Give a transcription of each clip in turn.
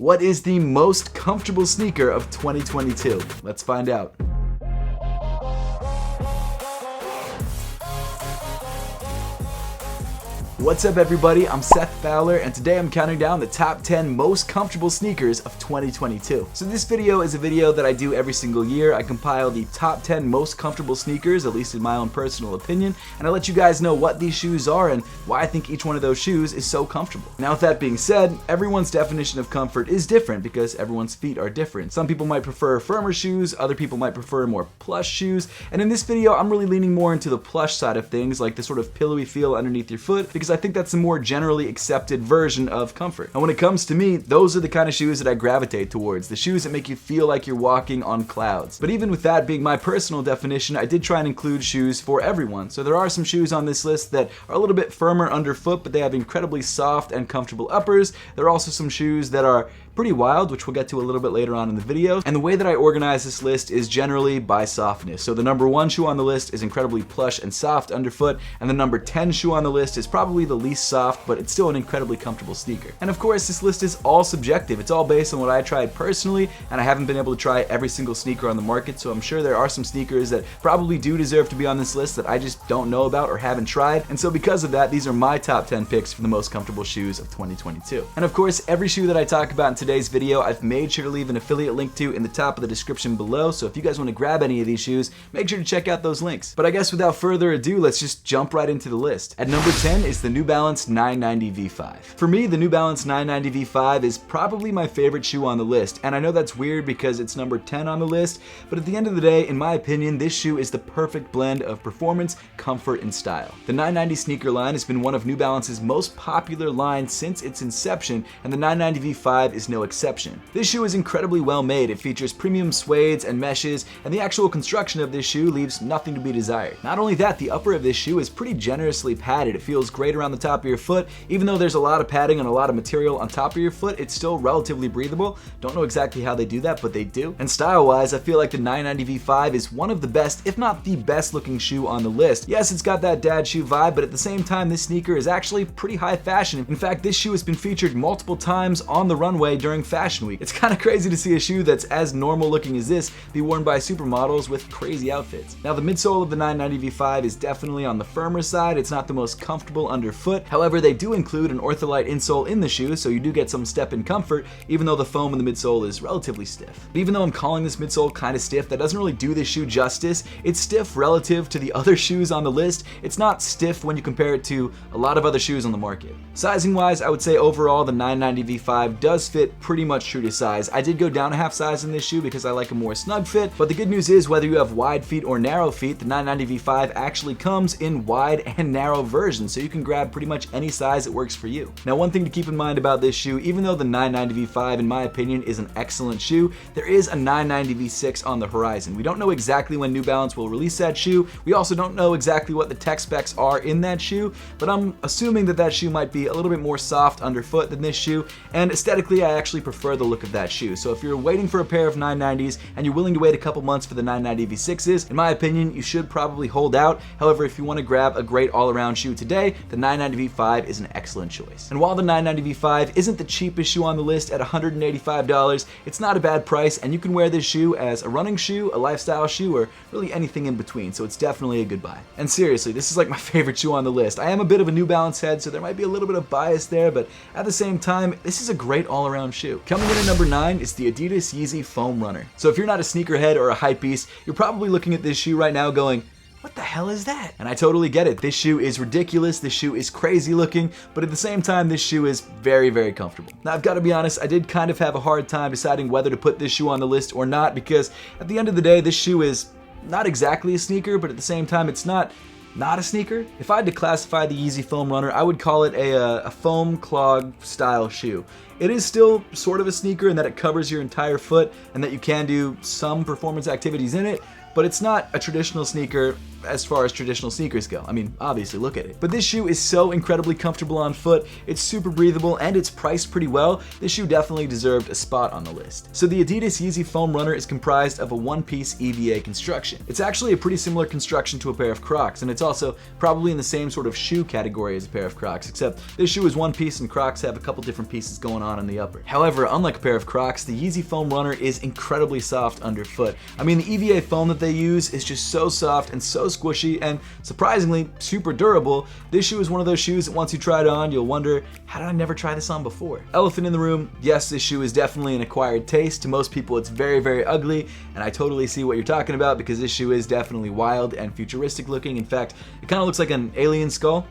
What is the most comfortable sneaker of 2022? Let's find out. What's up everybody, I'm Seth Fowler and today I'm counting down the top 10 most comfortable sneakers of 2022. So this video is a video that I do every single year. I compile the top 10 most comfortable sneakers, at least in my own personal opinion, and I let you guys know what these shoes are and why I think each one of those shoes is so comfortable. Now with that being said, everyone's definition of comfort is different because everyone's feet are different. Some people might prefer firmer shoes, other people might prefer more plush shoes, and in this video I'm really leaning more into the plush side of things, like the sort of pillowy feel underneath your foot, because I think that's a more generally accepted version of comfort. And when it comes to me, those are the kind of shoes that I gravitate towards, the shoes that make you feel like you're walking on clouds. But even with that being my personal definition, I did try and include shoes for everyone. So there are some shoes on this list that are a little bit firmer underfoot, but they have incredibly soft and comfortable uppers. There are also some shoes that are pretty wild, which we'll get to a little bit later on in the video. And the way that I organize this list is generally by softness. So the number 1 shoe on the list is incredibly plush and soft underfoot, and the number 10 shoe on the list is probably the least soft, but it's still an incredibly comfortable sneaker. And of course, this list is all subjective. It's all based on what I tried personally, and I haven't been able to try every single sneaker on the market, so I'm sure there are some sneakers that probably do deserve to be on this list that I just don't know about or haven't tried. And so because of that, these are my top 10 picks for the most comfortable shoes of 2022. And of course, every shoe that I talk about in today's video, I've made sure to leave an affiliate link to in the top of the description below, so if you guys want to grab any of these shoes, make sure to check out those links. But I guess without further ado, let's just jump right into the list. At number 10 is the New Balance 990 V5. For me, the New Balance 990 V5 is probably my favorite shoe on the list, and I know that's weird because it's number 10 on the list, but at the end of the day, in my opinion, this shoe is the perfect blend of performance, comfort, and style. The 990 sneaker line has been one of New Balance's most popular lines since its inception, and the 990 V5 is no exception. This shoe is incredibly well made. It features premium suedes and meshes, and the actual construction of this shoe leaves nothing to be desired. Not only that, the upper of this shoe is pretty generously padded. It feels great around the top of your foot. Even though there's a lot of padding and a lot of material on top of your foot, it's still relatively breathable. Don't know exactly how they do that, but they do. And style-wise, I feel like the 990 V5 is one of the best, if not the best looking shoe on the list. Yes, it's got that dad shoe vibe, but at the same time, this sneaker is actually pretty high fashion. In fact, this shoe has been featured multiple times on the runway during Fashion Week. It's kind of crazy to see a shoe that's as normal looking as this be worn by supermodels with crazy outfits. Now the midsole of the 990 V5 is definitely on the firmer side. It's not the most comfortable underfoot. However, they do include an ortholite insole in the shoe, so you do get some step-in comfort, even though the foam in the midsole is relatively stiff. But even though I'm calling this midsole kind of stiff, that doesn't really do this shoe justice. It's stiff relative to the other shoes on the list. It's not stiff when you compare it to a lot of other shoes on the market. Sizing wise, I would say overall the 990 V5 does fit pretty much true to size. I did go down a half size in this shoe because I like a more snug fit, but the good news is whether you have wide feet or narrow feet, the 990 V5 actually comes in wide and narrow versions, so you can grab pretty much any size that works for you. Now one thing to keep in mind about this shoe, even though the 990 V5 in my opinion is an excellent shoe, there is a 990 V6 on the horizon. We don't know exactly when New Balance will release that shoe. We also don't know exactly what the tech specs are in that shoe, but I'm assuming that that shoe might be a little bit more soft underfoot than this shoe, and aesthetically I actually prefer the look of that shoe. So if you're waiting for a pair of 990s and you're willing to wait a couple months for the 990 V6s, in my opinion, you should probably hold out. However, if you want to grab a great all-around shoe today, the 990 V5 is an excellent choice. And while the 990 V5 isn't the cheapest shoe on the list at $185, it's not a bad price, and you can wear this shoe as a running shoe, a lifestyle shoe, or really anything in between, so it's definitely a good buy. And seriously, this is like my favorite shoe on the list. I am a bit of a New Balance head, so there might be a little bit of bias there, but at the same time, this is a great all-around shoe. Coming in at number 9 is the Adidas Yeezy Foam Runner. So if you're not a sneakerhead or a hypebeast, you're probably looking at this shoe right now going, what the hell is that? And I totally get it. This shoe is ridiculous, this shoe is crazy looking, but at the same time, this shoe is very, very comfortable. Now, I've got to be honest, I did kind of have a hard time deciding whether to put this shoe on the list or not, because at the end of the day, this shoe is not exactly a sneaker, but at the same time, it's not a sneaker. If I had to classify the Yeezy Foam Runner, I would call it a foam clog style shoe. It is still sort of a sneaker in that it covers your entire foot and that you can do some performance activities in it, but it's not a traditional sneaker as far as traditional sneakers go. I mean, obviously, look at it. But this shoe is so incredibly comfortable on foot, it's super breathable, and it's priced pretty well. This shoe definitely deserved a spot on the list. So the Adidas Yeezy Foam Runner is comprised of a one-piece EVA construction. It's actually a pretty similar construction to a pair of Crocs, and it's also probably in the same sort of shoe category as a pair of Crocs, except this shoe is one piece and Crocs have a couple different pieces going on in the upper. However, unlike a pair of Crocs, the Yeezy foam runner is incredibly soft underfoot. I mean, the EVA foam that they use is just so soft and so squishy and surprisingly super durable. This shoe is one of those shoes that once you try it on, you'll wonder, how did I never try this on before? Elephant in the room, yes, this shoe is definitely an acquired taste. To most people, it's very, very ugly, and I totally see what you're talking about because this shoe is definitely wild and futuristic looking. In fact, it kind of looks like an alien skull.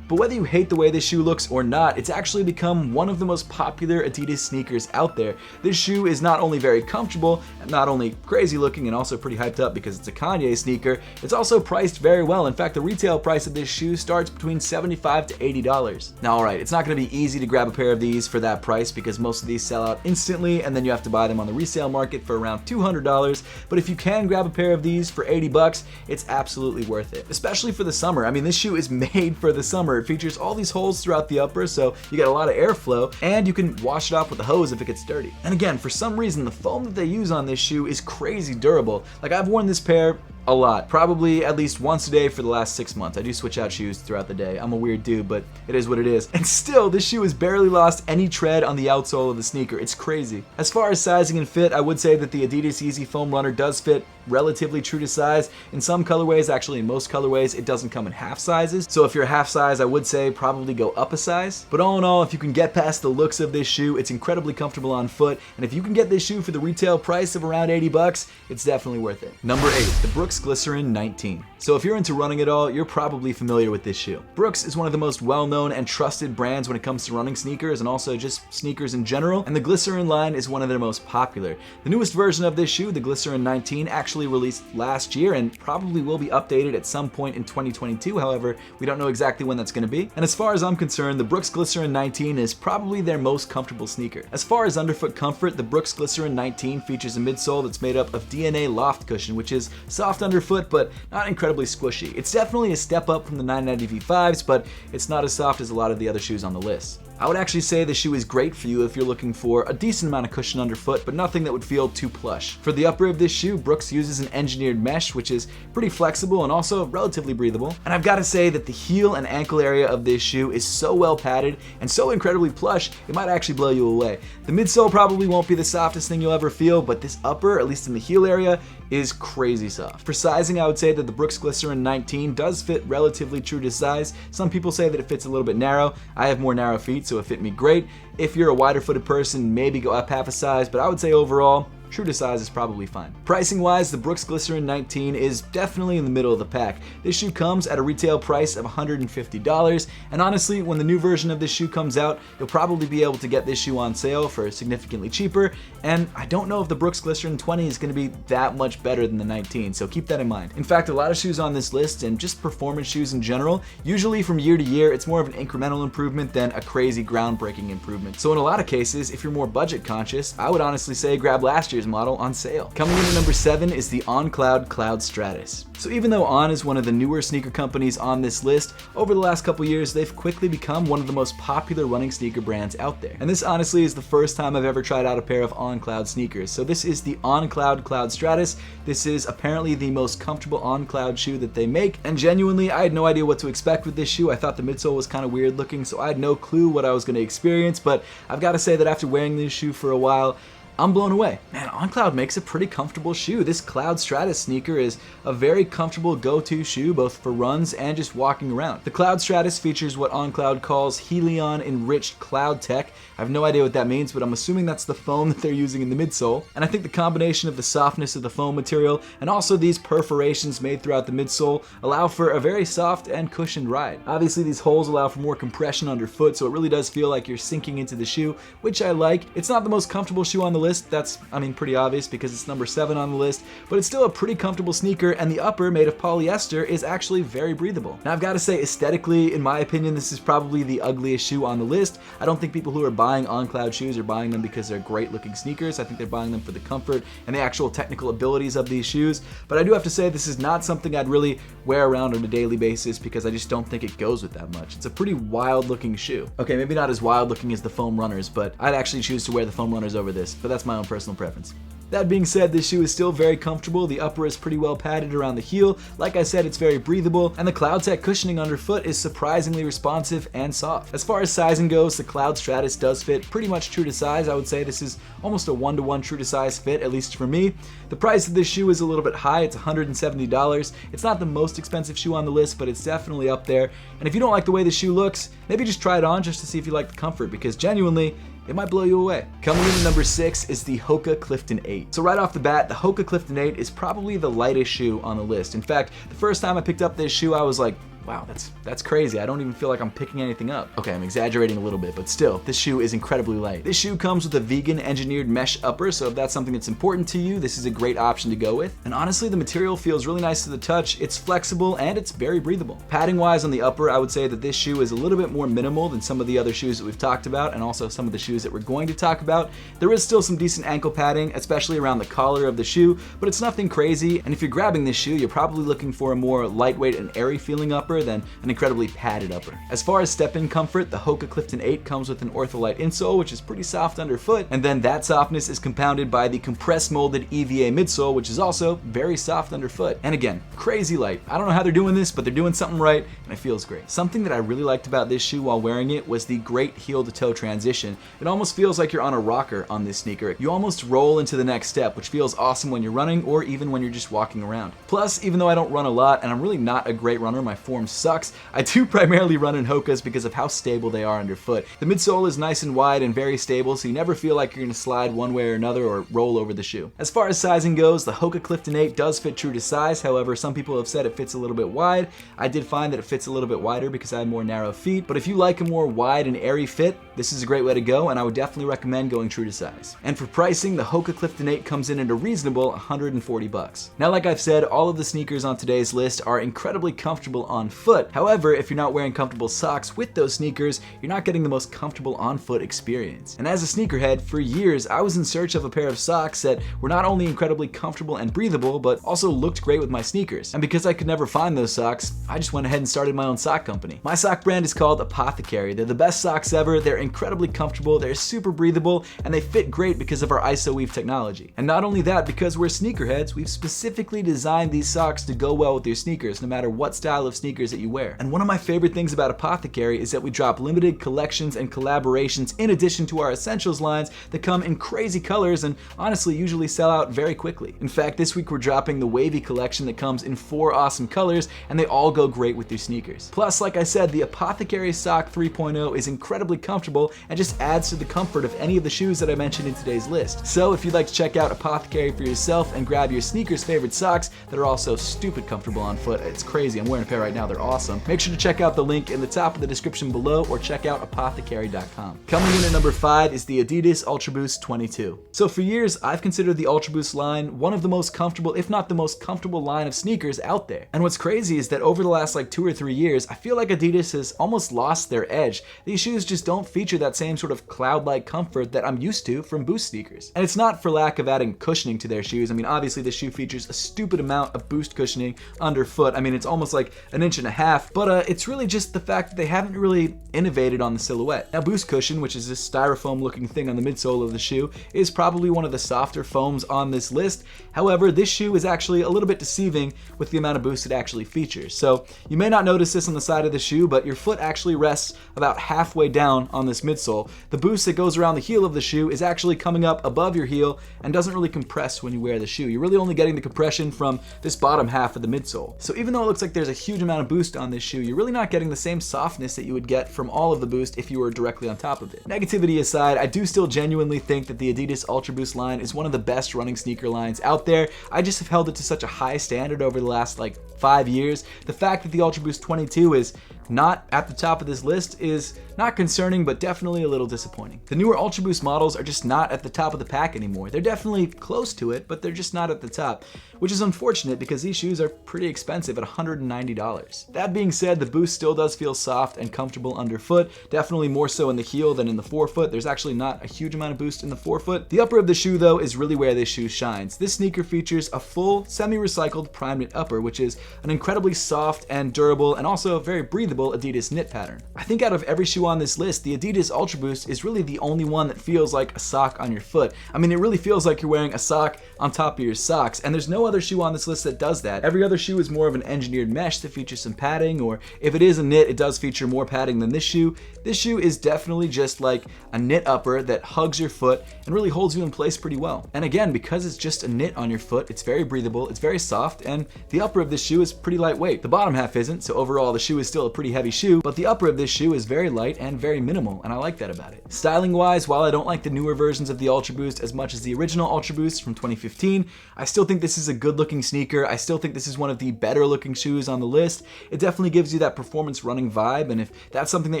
But whether you hate the way this shoe looks or not, it's actually become one of the most popular Adidas sneakers out there. This shoe is not only very comfortable, and not only crazy looking and also pretty hyped up because it's a Kanye sneaker, it's also priced very well. In fact, the retail price of this shoe starts between $75 to $80. Now, alright, it's not going to be easy to grab a pair of these for that price because most of these sell out instantly and then you have to buy them on the resale market for around $200. But if you can grab a pair of these for 80 bucks, it's absolutely worth it, especially for the summer. I mean, this shoe is made for the summer. It features all these holes throughout the upper, so you get a lot of airflow, and you can wash it off with a hose if it gets dirty. And again, for some reason, the foam that they use on this shoe is crazy durable. Like, I've worn this pair a lot, probably at least once a day for the last 6 months. I do switch out shoes throughout the day. I'm a weird dude, but it is what it is. And still, this shoe has barely lost any tread on the outsole of the sneaker. It's crazy. As far as sizing and fit, I would say that the Adidas Yeezy Foam Runner does fit relatively true to size. In some colorways, actually in most colorways, it doesn't come in half sizes. So if you're a half size, I would say probably go up a size. But all in all, if you can get past the looks of this shoe, it's incredibly comfortable on foot. And if you can get this shoe for the retail price of around 80 bucks, it's definitely worth it. Number 8, the Brooks Glycerin 19. So if you're into running at all, you're probably familiar with this shoe. Brooks is one of the most well-known and trusted brands when it comes to running sneakers and also just sneakers in general, and the Glycerin line is one of their most popular. The newest version of this shoe, the Glycerin 19, actually released last year and probably will be updated at some point in 2022. However, we don't know exactly when that's going to be. And as far as I'm concerned, the Brooks Glycerin 19 is probably their most comfortable sneaker. As far as underfoot comfort, the Brooks Glycerin 19 features a midsole that's made up of DNA loft cushion, which is soft underfoot but not incredibly squishy. It's definitely a step up from the 990 V5s, but it's not as soft as a lot of the other shoes on the list. I would actually say the shoe is great for you if you're looking for a decent amount of cushion underfoot, but nothing that would feel too plush. For the upper of this shoe, Brooks uses an engineered mesh, which is pretty flexible and also relatively breathable. And I've got to say that the heel and ankle area of this shoe is so well padded and so incredibly plush, it might actually blow you away. The midsole probably won't be the softest thing you'll ever feel, but this upper, at least in the heel area, is crazy soft. For sizing, I would say that the Brooks Glycerin 19 does fit relatively true to size. Some people say that it fits a little bit narrow. I have more narrow feet, so it fit me great. If you're a wider footed person, maybe go up half a size, but I would say overall, true to size is probably fine. Pricing wise, the Brooks Glycerin 19 is definitely in the middle of the pack. This shoe comes at a retail price of $150, and honestly, when the new version of this shoe comes out, you'll probably be able to get this shoe on sale for significantly cheaper, and I don't know if the Brooks Glycerin 20 is going to be that much better than the 19, so keep that in mind. In fact, a lot of shoes on this list, and just performance shoes in general, usually from year to year, it's more of an incremental improvement than a crazy groundbreaking improvement. So in a lot of cases, if you're more budget conscious, I would honestly say grab last year's model on sale. Coming in at number 7 is the On Cloud Cloud Stratus. So even though On is one of the newer sneaker companies on this list, over the last couple years they've quickly become one of the most popular running sneaker brands out there. And this honestly is the first time I've ever tried out a pair of On Cloud sneakers. So this is the On Cloud Cloud Stratus. This is apparently the most comfortable On Cloud shoe that they make, and genuinely I had no idea what to expect with this shoe. I thought the midsole was kind of weird looking, so I had no clue what I was going to experience, but I've got to say that after wearing this shoe for a while, I'm blown away. Man, On Cloud makes a pretty comfortable shoe. This Cloud Stratus sneaker is a very comfortable go-to shoe both for runs and just walking around. The Cloud Stratus features what On Cloud calls Helion enriched cloud tech. I have no idea what that means, but I'm assuming that's the foam that they're using in the midsole. And I think the combination of the softness of the foam material and also these perforations made throughout the midsole allow for a very soft and cushioned ride. Obviously these holes allow for more compression underfoot, so it really does feel like you're sinking into the shoe, which I like. It's not the most comfortable shoe on the list. That's, pretty obvious because it's number 7 on the list, but it's still a pretty comfortable sneaker, and the upper, made of polyester, is actually very breathable. Now I've got to say, aesthetically, in my opinion, this is probably the ugliest shoe on the list. I don't think people who are buying On Cloud shoes are buying them because they're great looking sneakers. I think they're buying them for the comfort and the actual technical abilities of these shoes, but I do have to say this is not something I'd really wear around on a daily basis because I just don't think it goes with that much. It's a pretty wild looking shoe. Okay, maybe not as wild looking as the foam runners, but I'd actually choose to wear the foam runners over this, but that's my own personal preference. That being said, this shoe is still very comfortable. The upper is pretty well padded around the heel. Like I said, it's very breathable, and the CloudTech cushioning underfoot is surprisingly responsive and soft. As far as sizing goes, the Cloud Stratus does fit pretty much true to size. I would say this is almost a 1-to-1 true to size fit, at least for me. The price of this shoe is a little bit high. It's $170. It's not the most expensive shoe on the list, but it's definitely up there. And if you don't like the way the shoe looks, maybe just try it on just to see if you like the comfort, because genuinely, it might blow you away. Coming in at number 6 is the Hoka Clifton 8. So right off the bat, the Hoka Clifton 8 is probably the lightest shoe on the list. In fact, the first time I picked up this shoe, I was like, wow, that's crazy. I don't even feel like I'm picking anything up. Okay, I'm exaggerating a little bit, but still, this shoe is incredibly light. This shoe comes with a vegan engineered mesh upper, so if that's something that's important to you, this is a great option to go with. And honestly, the material feels really nice to the touch. It's flexible and it's very breathable. Padding wise on the upper, I would say that this shoe is a little bit more minimal than some of the other shoes that we've talked about, and also some of the shoes that we're going to talk about. There is still some decent ankle padding, especially around the collar of the shoe, but it's nothing crazy. And if you're grabbing this shoe, you're probably looking for a more lightweight and airy feeling upper than an incredibly padded upper. As far as step-in comfort, the Hoka Clifton 8 comes with an ortholite insole, which is pretty soft underfoot, and then that softness is compounded by the compressed molded EVA midsole, which is also very soft underfoot. And again, crazy light. I don't know how they're doing this, but they're doing something right, and it feels great. Something that I really liked about this shoe while wearing it was the great heel-to-toe transition. It almost feels like you're on a rocker on this sneaker. You almost roll into the next step, which feels awesome when you're running or even when you're just walking around. Plus, even though I don't run a lot, and I'm really not a great runner, my form sucks, I do primarily run in Hokas because of how stable they are underfoot. The midsole is nice and wide and very stable, so you never feel like you're going to slide one way or another or roll over the shoe. As far as sizing goes, the Hoka Clifton 8 does fit true to size. However, some people have said it fits a little bit wide. I did find that it fits a little bit wider because I have more narrow feet, but if you like a more wide and airy fit, this is a great way to go, and I would definitely recommend going true to size. And for pricing, the Hoka Clifton 8 comes in at a reasonable $140. Now, like I've said, all of the sneakers on today's list are incredibly comfortable on foot. However, if you're not wearing comfortable socks with those sneakers, you're not getting the most comfortable on-foot experience. And as a sneakerhead, for years, I was in search of a pair of socks that were not only incredibly comfortable and breathable, but also looked great with my sneakers. And because I could never find those socks, I just went ahead and started my own sock company. My sock brand is called Apothecary. They're the best socks ever. They're incredibly comfortable, they're super breathable, and they fit great because of our ISO weave technology. And not only that, because we're sneakerheads, we've specifically designed these socks to go well with your sneakers, no matter what style of sneakers that you wear. And one of my favorite things about Apothecary is that we drop limited collections and collaborations in addition to our essentials lines that come in crazy colors and honestly usually sell out very quickly. In fact, this week we're dropping the wavy collection that comes in 4 awesome colors, and they all go great with your sneakers. Plus, like I said, the Apothecary Sock 3.0 is incredibly comfortable and just adds to the comfort of any of the shoes that I mentioned in today's list. So if you'd like to check out Apothecary for yourself and grab your sneakers favorite socks that are also stupid comfortable on foot, it's crazy, I'm wearing a pair right now, they're awesome, make sure to check out the link in the top of the description below or check out apothecary.com. Coming in at number 5 is the Adidas Ultra Boost 22. So for years, I've considered the Ultra Boost line one of the most comfortable, if not the most comfortable line of sneakers out there. And what's crazy is that over the last 2 or 3 years, I feel like Adidas has almost lost their edge. These shoes just don't feature that same sort of cloud-like comfort that I'm used to from Boost sneakers. And it's not for lack of adding cushioning to their shoes. I mean, obviously this shoe features a stupid amount of Boost cushioning underfoot. I mean, it's almost like 1.5 inches, but it's really just the fact that they haven't really innovated on the silhouette. Now, Boost cushion, which is this styrofoam looking thing on the midsole of the shoe, is probably one of the softer foams on this list. However, this shoe is actually a little bit deceiving with the amount of boost it actually features. So you may not notice this on the side of the shoe, but your foot actually rests about halfway down on this midsole. The boost that goes around the heel of the shoe is actually coming up above your heel and doesn't really compress when you wear the shoe. You're really only getting the compression from this bottom half of the midsole. So even though it looks like there's a huge amount of boost on this shoe, you're really not getting the same softness that you would get from all of the boost if you were directly on top of it. Negativity aside, I do still genuinely think that the Adidas Ultra Boost line is one of the best running sneaker lines out there. I just have held it to such a high standard over the last 5 years. The fact that the Ultra Boost 22 is not at the top of this list is not concerning, but definitely a little disappointing. The newer Ultra Boost models are just not at the top of the pack anymore. They're definitely close to it, but they're just not at the top, which is unfortunate because these shoes are pretty expensive at $190. That being said, the Boost still does feel soft and comfortable underfoot, definitely more so in the heel than in the forefoot. There's actually not a huge amount of boost in the forefoot. The upper of the shoe, though, is really where this shoe shines. This sneaker features a full semi-recycled prime knit upper, which is an incredibly soft and durable and also very breathable breathable Adidas knit pattern. I think out of every shoe on this list, the Adidas Ultra Boost is really the only one that feels like a sock on your foot. I mean, it really feels like you're wearing a sock on top of your socks, and there's no other shoe on this list that does that. Every other shoe is more of an engineered mesh that features some padding, or if it is a knit, it does feature more padding than this shoe. This shoe is definitely just like a knit upper that hugs your foot and really holds you in place pretty well. And again, because it's just a knit on your foot, it's very breathable, it's very soft, and the upper of this shoe is pretty lightweight. The bottom half isn't, so overall the shoe is still a pretty heavy shoe, but the upper of this shoe is very light and very minimal, and I like that about it. Styling wise, while I don't like the newer versions of the Ultra Boost as much as the original Ultra Boost from 2015, I still think this is a good looking sneaker. I still think this is one of the better looking shoes on the list. It definitely gives you that performance running vibe, and if that's something that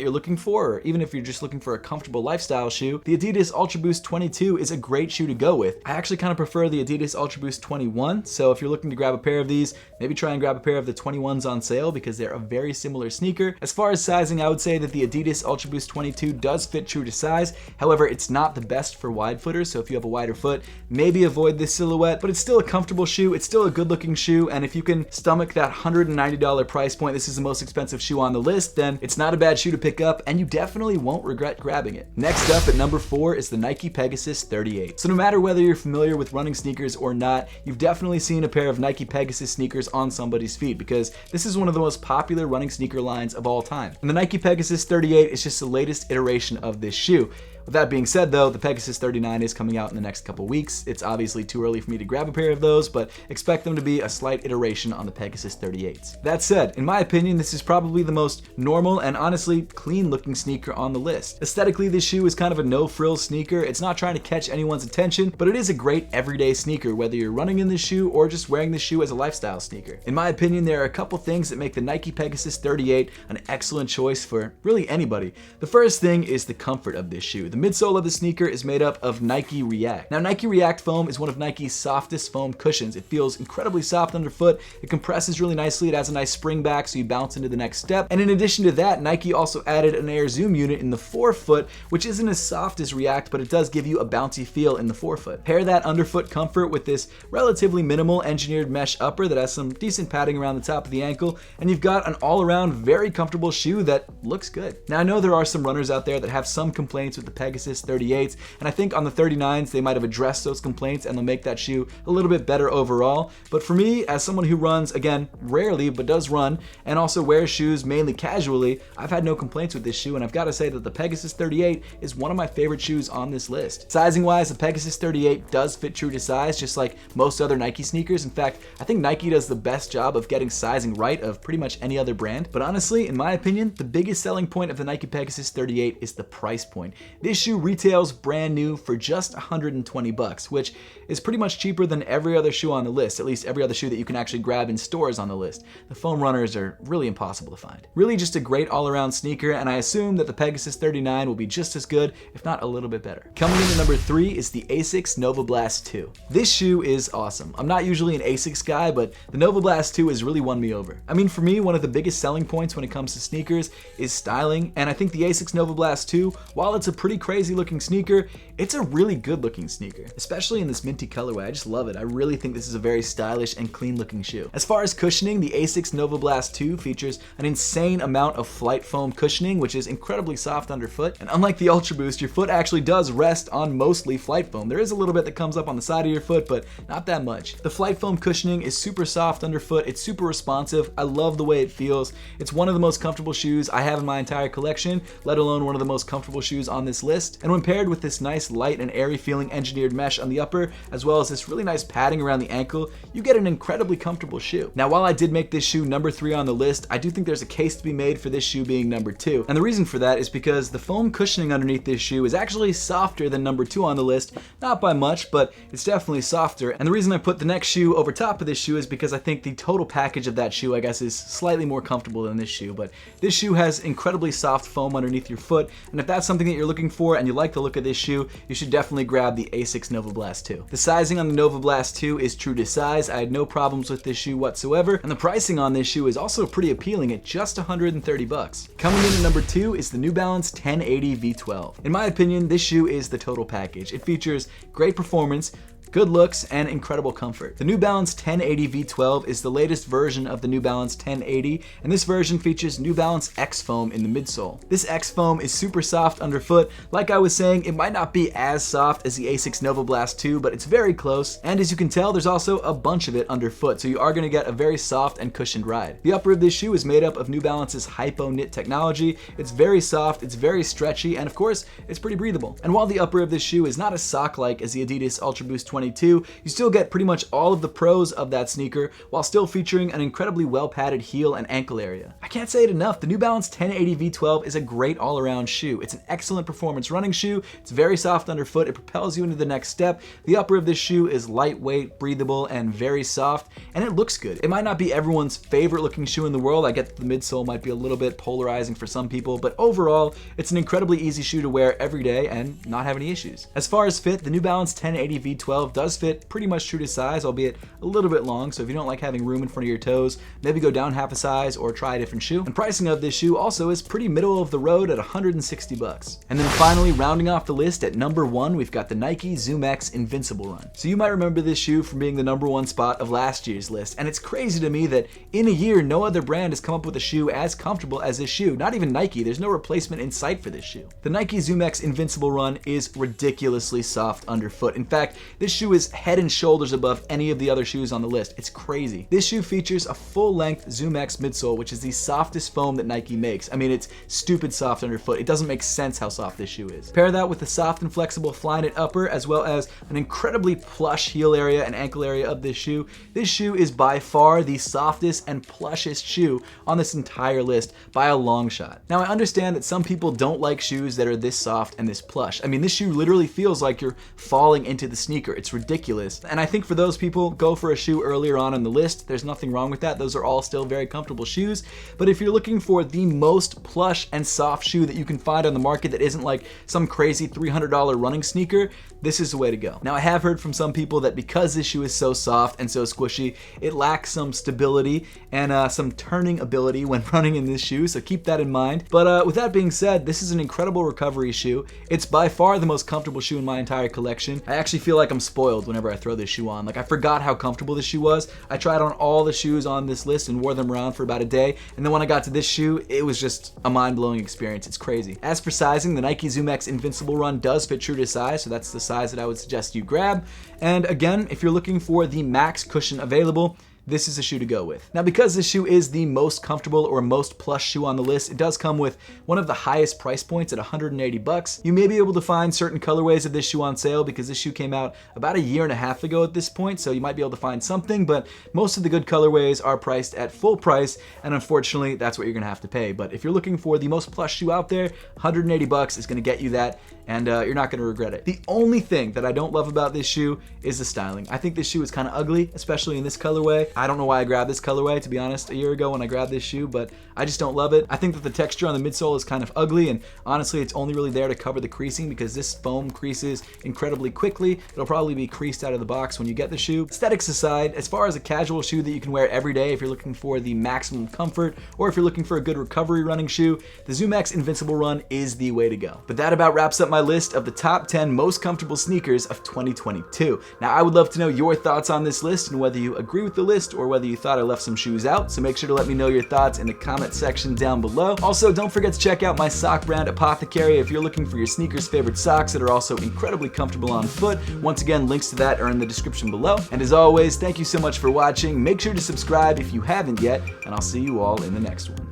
you're looking for, or even if you're just looking for a comfortable lifestyle shoe, the Adidas Ultra Boost 22 is a great shoe to go with. I actually kind of prefer the Adidas Ultra Boost 21, so if you're looking to grab a pair of these, maybe try and grab a pair of the 21s on sale because they're a very similar sneaker. As far as sizing, I would say that the Adidas Ultra Boost 22 does fit true to size. However, it's not the best for wide footers, so if you have a wider foot, maybe avoid this silhouette, but it's still a comfortable shoe, it's still a good looking shoe, and if you can stomach that $190 price point, this is the most expensive shoe on the list, then it's not a bad shoe to pick up, and you definitely won't regret grabbing it. Next up at number 4 is the Nike Pegasus 38. So no matter whether you're familiar with running sneakers or not, you've definitely seen a pair of Nike Pegasus sneakers on somebody's feet because this is one of the most popular running sneaker lines of all time. And the Nike Pegasus 38 is just the latest iteration of this shoe. With that being said though, the Pegasus 39 is coming out in the next couple weeks. It's obviously too early for me to grab a pair of those, but expect them to be a slight iteration on the Pegasus 38s. That said, in my opinion, this is probably the most normal and honestly clean looking sneaker on the list. Aesthetically, this shoe is kind of a no-frills sneaker. It's not trying to catch anyone's attention, but it is a great everyday sneaker, whether you're running in this shoe or just wearing this shoe as a lifestyle sneaker. In my opinion, there are a couple things that make the Nike Pegasus 38 an excellent choice for really anybody. The first thing is the comfort of this shoe. The midsole of the sneaker is made up of Nike React. Now, Nike React foam is one of Nike's softest foam cushions. It feels incredibly soft underfoot. It compresses really nicely. It has a nice spring back so you bounce into the next step. And in addition to that, Nike also added an air zoom unit in the forefoot, which isn't as soft as React, but it does give you a bouncy feel in the forefoot. Pair that underfoot comfort with this relatively minimal engineered mesh upper that has some decent padding around the top of the ankle, and you've got an all-around very comfortable shoe that looks good. Now, I know there are some runners out there that have some complaints with the Pegasus 38s, and I think on the 39s they might have addressed those complaints and they'll make that shoe a little bit better overall. But for me, as someone who runs, again, rarely, but does run, and also wears shoes mainly casually, I've had no complaints with this shoe, and I've got to say that the Pegasus 38 is one of my favorite shoes on this list. Sizing wise, the Pegasus 38 does fit true to size, just like most other Nike sneakers. In fact, I think Nike does the best job of getting sizing right of pretty much any other brand. But honestly, in my opinion, the biggest selling point of the Nike Pegasus 38 is the price point. This shoe retails brand new for just $120, which is pretty much cheaper than every other shoe on the list, at least every other shoe that you can actually grab in stores on the list. The foam runners are really impossible to find. Really just a great all-around sneaker, and I assume that the Pegasus 39 will be just as good, if not a little bit better. Coming in at number 3 is the Asics Nova Blast 2. This shoe is awesome. I'm not usually an Asics guy, but the Nova Blast 2 has really won me over. I mean, for me, one of the biggest selling points when it comes to sneakers is styling, and I think the Asics Nova Blast 2, while it's a pretty crazy looking sneaker, it's a really good looking sneaker, especially in this minty colorway. I just love it. I really think this is a very stylish and clean looking shoe. As far as cushioning, the Asics Nova Blast 2 features an insane amount of flight foam cushioning, which is incredibly soft underfoot. And unlike the Ultra Boost, your foot actually does rest on mostly flight foam. There is a little bit that comes up on the side of your foot, but not that much. The flight foam cushioning is super soft underfoot. It's super responsive. I love the way it feels. It's one of the most comfortable shoes I have in my entire collection, let alone one of the most comfortable shoes on this list. And when paired with this nice light and airy feeling engineered mesh on the upper, as well as this really nice padding around the ankle, you get an incredibly comfortable shoe. Now, while I did make this shoe number 3 on the list, I do think there's a case to be made for this shoe being number 2. And the reason for that is because the foam cushioning underneath this shoe is actually softer than number 2 on the list. Not by much, but it's definitely softer. And the reason I put the next shoe over top of this shoe is because I think the total package of that shoe, I guess, is slightly more comfortable than this shoe. But this shoe has incredibly soft foam underneath your foot, and if that's something that you're looking for and you like the look of this shoe, you should definitely grab the Asics Nova Blast 2. The sizing on the Nova Blast 2 is true to size. I had no problems with this shoe whatsoever, and the pricing on this shoe is also pretty appealing at just $130. Coming in at number 2 is the New Balance 1080 V12. In my opinion, this shoe is the total package. It features great performance, good looks, and incredible comfort. The New Balance 1080 V12 is the latest version of the New Balance 1080, and this version features New Balance X Foam in the midsole. This X Foam is super soft underfoot. Like I was saying, it might not be as soft as the Asics Nova Blast 2, but it's very close, and as you can tell, there's also a bunch of it underfoot, so you are going to get a very soft and cushioned ride. The upper of this shoe is made up of New Balance's Hypo Knit technology. It's very soft, it's very stretchy, and of course, it's pretty breathable. And while the upper of this shoe is not as sock-like as the Adidas Ultra Boost 22, you still get pretty much all of the pros of that sneaker while still featuring an incredibly well-padded heel and ankle area. I can't say it enough, the New Balance 1080 V12 is a great all-around shoe. It's an excellent performance running shoe, it's very soft underfoot, it propels you into the next step. The upper of this shoe is lightweight, breathable, and very soft, and it looks good. It might not be everyone's favorite looking shoe in the world. I get that the midsole might be a little bit polarizing for some people, but overall, it's an incredibly easy shoe to wear every day and not have any issues. As far as fit, the New Balance 1080 V12 does fit pretty much true to size, albeit a little bit long, so if you don't like having room in front of your toes, maybe go down half a size or try a different shoe. And pricing of this shoe also is pretty middle of the road at $160. And then finally, rounding off the list at number 1, we've got the Nike Zoom X Invincible Run. So you might remember this shoe from being the number 1 spot of last year's list, and it's crazy to me that in a year, no other brand has come up with a shoe as comfortable as this shoe. Not even Nike, there's no replacement in sight for this shoe. The Nike Zoom X Invincible Run is ridiculously soft underfoot. In fact, this shoe is head and shoulders above any of the other shoes on the list. It's crazy. This shoe features a full-length Zoom X midsole, which is the softest foam that Nike makes. I mean, it's stupid soft underfoot. It doesn't make sense how soft this shoe is. Pair that with the soft and flexible Flyknit upper, as well as an incredibly plush heel area and ankle area of this shoe. This shoe is by far the softest and plushest shoe on this entire list by a long shot. Now, I understand that some people don't like shoes that are this soft and this plush. I mean, this shoe literally feels like you're falling into the sneaker. It's ridiculous. And I think for those people, go for a shoe earlier on in the list. There's nothing wrong with that. Those are all still very comfortable shoes. But if you're looking for the most plush and soft shoe that you can find on the market that isn't like some crazy $300 running sneaker, this is the way to go. Now, I have heard from some people that because this shoe is so soft and so squishy, it lacks some stability and some turning ability when running in this shoe, so keep that in mind. But with that being said, this is an incredible recovery shoe. It's by far the most comfortable shoe in my entire collection. I actually feel like I'm spoiled whenever I throw this shoe on. Like, I forgot how comfortable this shoe was. I tried on all the shoes on this list and wore them around for about a day, and then when I got to this shoe, it was just a mind-blowing experience. It's crazy. As for sizing, the Nike Zoom X Invincible Run does fit true to size, so that's the size that I would suggest you grab. And again, if you're looking for the max cushion available, this is a shoe to go with. Now, because this shoe is the most comfortable or most plush shoe on the list, it does come with one of the highest price points at $180. You may be able to find certain colorways of this shoe on sale because this shoe came out about a year and a half ago at this point, so you might be able to find something, but most of the good colorways are priced at full price, and unfortunately, that's what you're gonna have to pay. But if you're looking for the most plush shoe out there, $180 is gonna get you that, and you're not gonna regret it. The only thing that I don't love about this shoe is the styling. I think this shoe is kind of ugly, especially in this colorway. I don't know why I grabbed this colorway, to be honest, a year ago when I grabbed this shoe, but I just don't love it. I think that the texture on the midsole is kind of ugly, and honestly, it's only really there to cover the creasing because this foam creases incredibly quickly. It'll probably be creased out of the box when you get the shoe. Aesthetics aside, as far as a casual shoe that you can wear every day if you're looking for the maximum comfort, or if you're looking for a good recovery running shoe, the Zoom X Invincible Run is the way to go. But that about wraps up my list of the top 10 most comfortable sneakers of 2022. Now, I would love to know your thoughts on this list and whether you agree with the list or whether you thought I left some shoes out, so make sure to let me know your thoughts in the comment section down below. Also, don't forget to check out my sock brand Apothecary if you're looking for your sneakers favorite socks that are also incredibly comfortable on foot. Once again, links to that are in the description below. And as always, thank you so much for watching. Make sure to subscribe if you haven't yet, and I'll see you all in the next one.